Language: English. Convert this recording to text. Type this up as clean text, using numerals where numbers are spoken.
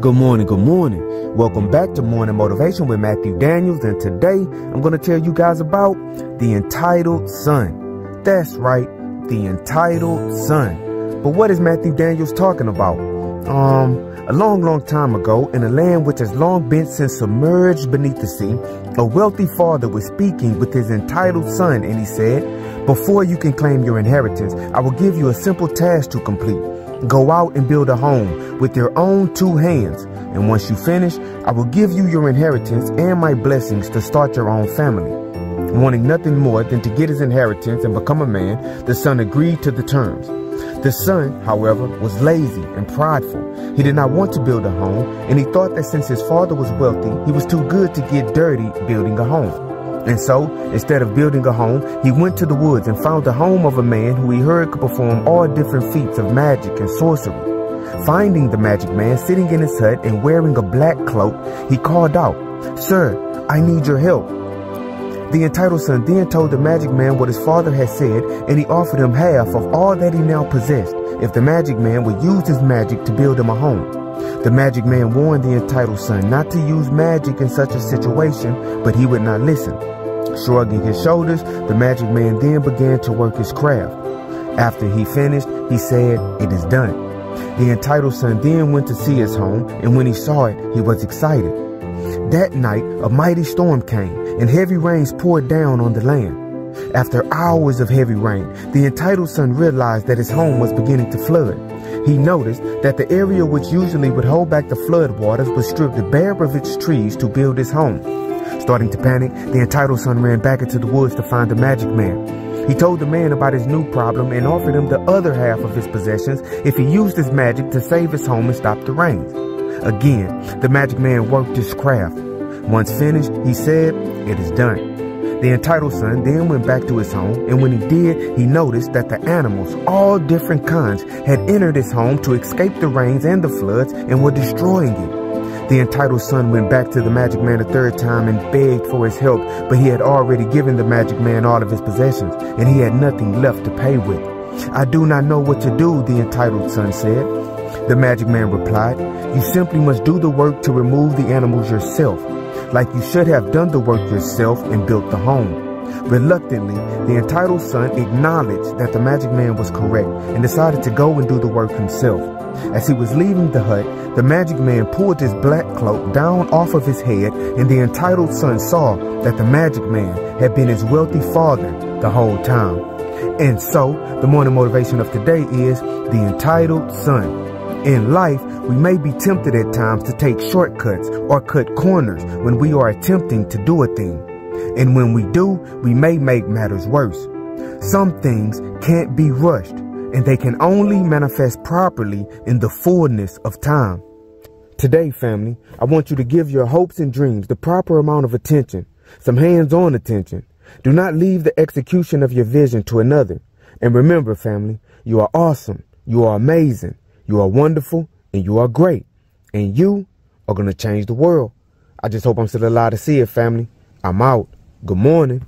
Good morning, good morning. Welcome back to Morning Motivation with Matthew Daniels, and today I'm going to tell you guys about the entitled son. That's right, the entitled son. But what is Matthew Daniels talking about? A long time ago, in a land which has long been since submerged beneath the sea, a wealthy father was speaking with his entitled son, and he said, "Before you can claim your inheritance, I will give you a simple task to complete. Go out and build a home with your own two hands, and once you finish, I will give you your inheritance and my blessings to start your own family." Wanting nothing more than to get his inheritance and become a man, the son agreed to the terms. The son, however, was lazy and prideful. He did not want to build a home, and he thought that since his father was wealthy, he was too good to get dirty building a home. And so, instead of building a home, he went to the woods and found the home of a man who he heard could perform all different feats of magic and sorcery. Finding the magic man sitting in his hut and wearing a black cloak, he called out, "Sir, I need your help." The entitled son then told the magic man what his father had said, and he offered him half of all that he now possessed if the magic man would use his magic to build him a home. The magic man warned the entitled son not to use magic in such a situation, but he would not listen. Shrugging his shoulders, the magic man then began to work his craft. After he finished, he said, "It is done." The entitled son then went to see his home, and when he saw it, he was excited. That night, a mighty storm came, and heavy rains poured down on the land. After hours of heavy rain, the entitled son realized that his home was beginning to flood. He noticed that the area which usually would hold back the flood waters was stripped bare of its trees to build his home. Starting to panic, the entitled son ran back into the woods to find the magic man. He told the man about his new problem and offered him the other half of his possessions if he used his magic to save his home and stop the rains. Again, the magic man worked his craft. Once finished, he said, "It is done." The entitled son then went back to his home, and when he did, he noticed that the animals, all different kinds, had entered his home to escape the rains and the floods and were destroying it. The entitled son went back to the magic man a third time and begged for his help, but he had already given the magic man all of his possessions, and he had nothing left to pay with. "I do not know what to do," the entitled son said. The magic man replied, "You simply must do the work to remove the animals yourself, like you should have done the work yourself and built the home." Reluctantly, the entitled son acknowledged that the magic man was correct and decided to go and do the work himself. As he was leaving the hut, the magic man pulled his black cloak down off of his head, and the entitled son saw that the magic man had been his wealthy father the whole time. And so, the morning motivation of today is the entitled son. In life, we may be tempted at times to take shortcuts or cut corners when we are attempting to do a thing. And when we do, we may make matters worse. Some things can't be rushed, and they can only manifest properly in the fullness of time. Today, family, I want you to give your hopes and dreams the proper amount of attention, some hands-on attention. Do not leave the execution of your vision to another. And remember, family, you are awesome, you are amazing, you are wonderful, and you are great. And you are going to change the world. I just hope I'm still alive to see it, family. I'm out. Good morning.